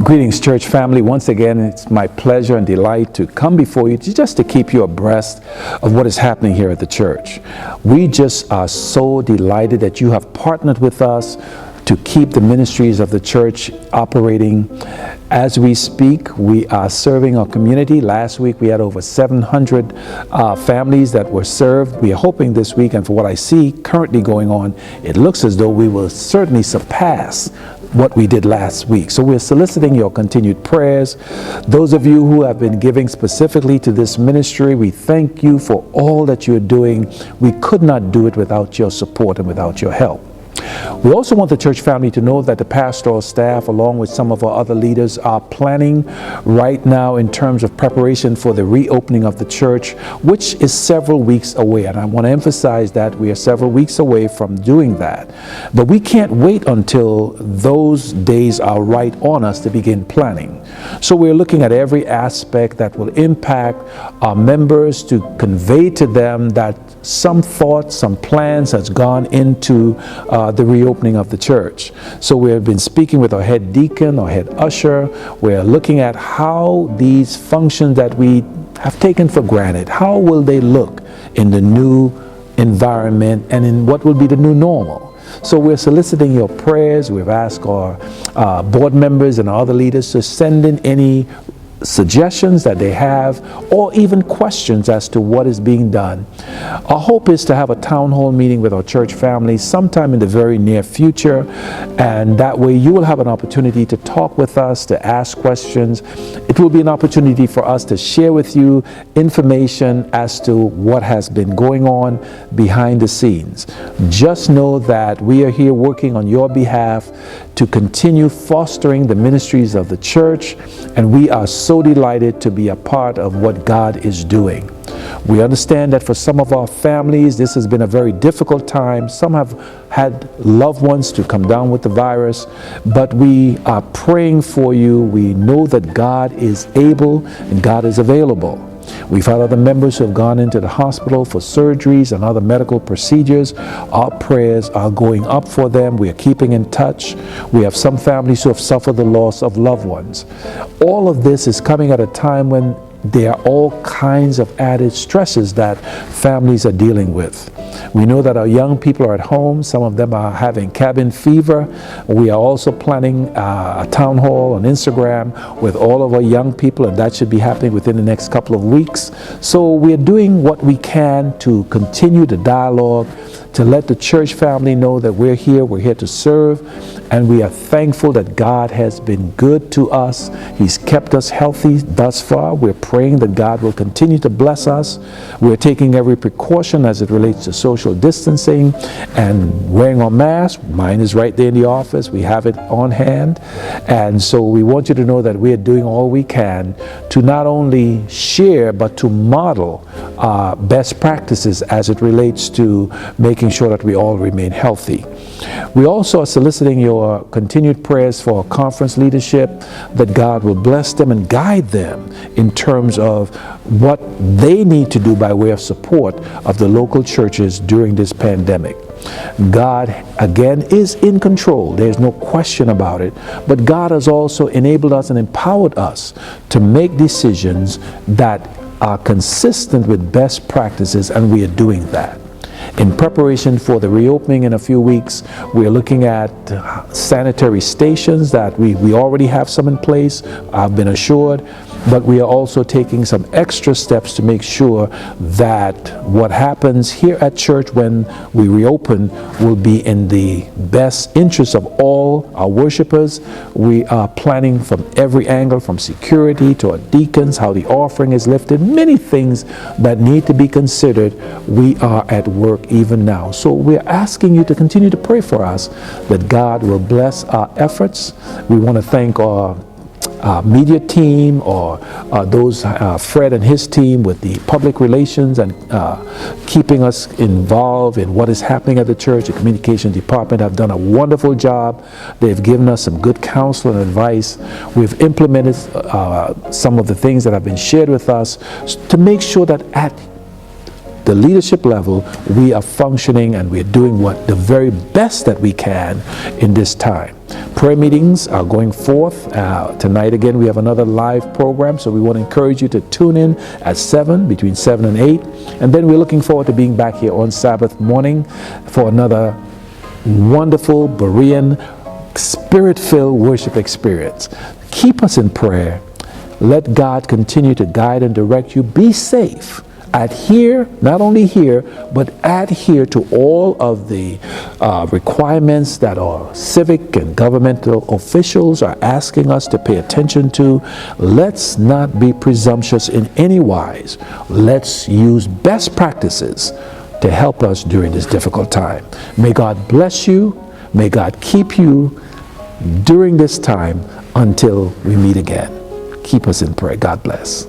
Greetings, church family. Once again, it's my pleasure and delight to come before you just to keep you abreast of what is happening here at the church. We just are so delighted that you have partnered with us to keep the ministries of the church operating. As we speak, we are serving our community. Last week we had over 700 families that were served. We are hoping this week, and for what I see currently going on, it looks as though we will certainly surpass what we did last week. So we're soliciting your continued prayers. Those of you who have been giving specifically to this ministry, we thank you for all that you're doing. We could not do it without your support and without your help. We also want the church family to know that the pastoral staff, along with some of our other leaders, are planning right now in terms of preparation for the reopening of the church, which is several weeks away. And I want to emphasize that we are several weeks away from doing that. But we can't wait until those days are right on us to begin planning. So we're looking at every aspect that will impact our members to convey to them that some thought, some plans has gone into the reopening of the church. So we have been speaking with our head deacon, our head usher. We're looking at how these functions that we have taken for granted, how will they look in the new environment and in what will be the new normal. So we're soliciting your prayers. We've asked our board members and our other leaders to send in any suggestions that they have, or even questions as to what is being done. Our hope is to have a town hall meeting with our church family sometime in the very near future, and that way you will have an opportunity to talk with us, to ask questions. It will be an opportunity for us to share with you information as to what has been going on behind the scenes. Just know that we are here working on your behalf to continue fostering the ministries of the church, and we are so delighted to be a part of what God is doing. We understand that for some of our families, this has been a very difficult time. Some have had loved ones to come down with the virus, but we are praying for you. We know that God is able and God is available. We've had other members who have gone into the hospital for surgeries and other medical procedures. Our prayers are going up for them. We are keeping in touch. We have some families who have suffered the loss of loved ones. All of this is coming at a time when there are all kinds of added stresses that families are dealing with. We know that our young people are at home. Some of them are having cabin fever. We are also planning a town hall on Instagram with all of our young people, and that should be happening within the next couple of weeks. So we're doing what we can to continue the dialogue, to let the church family know that we're here to serve, and we are thankful that God has been good to us. He's kept us healthy thus far. We're praying that God will continue to bless us. We're taking every precaution as it relates to social distancing and wearing our masks. Mine is right there in the office. We have it on hand. And so we want you to know that we are doing all we can to not only share, but to model best practices as it relates to making sure that we all remain healthy. We also are soliciting your continued prayers for our conference leadership, that God will bless them and guide them in terms of what they need to do by way of support of the local churches during this pandemic. God, again, is in control. There's no question about it. But God has also enabled us and empowered us to make decisions that are consistent with best practices, and we are doing that. In preparation for the reopening in a few weeks, we're looking at sanitary stations that we already have some in place, I've been assured, but we are also taking some extra steps to make sure that what happens here at church when we reopen will be in the best interest of all our worshipers. We are planning from every angle, from security to our deacons, how the offering is lifted, many things that need to be considered. We are at work even now. So we're asking you to continue to pray for us, that God will bless our efforts. We want to thank our media team, or those Fred and his team with the public relations and keeping us involved in what is happening at the church. The communication department have done a wonderful job. They've given us some good counsel and advice. We've implemented some of the things that have been shared with us to make sure that at the leadership level, we are functioning and we're doing what the very best that we can in this time. Prayer meetings are going forth. Tonight again we have another live program, so we want to encourage you to tune in at 7, between 7 and 8. And then we're looking forward to being back here on Sabbath morning for another wonderful Berean Spirit-filled worship experience. Keep us in prayer. Let God continue to guide and direct you. Be safe. Adhere, not only here, but adhere to all of the requirements that our civic and governmental officials are asking us to pay attention to. Let's not be presumptuous in any wise. Let's use best practices to help us during this difficult time. May God bless you. May God keep you during this time until we meet again. Keep us in prayer. God bless.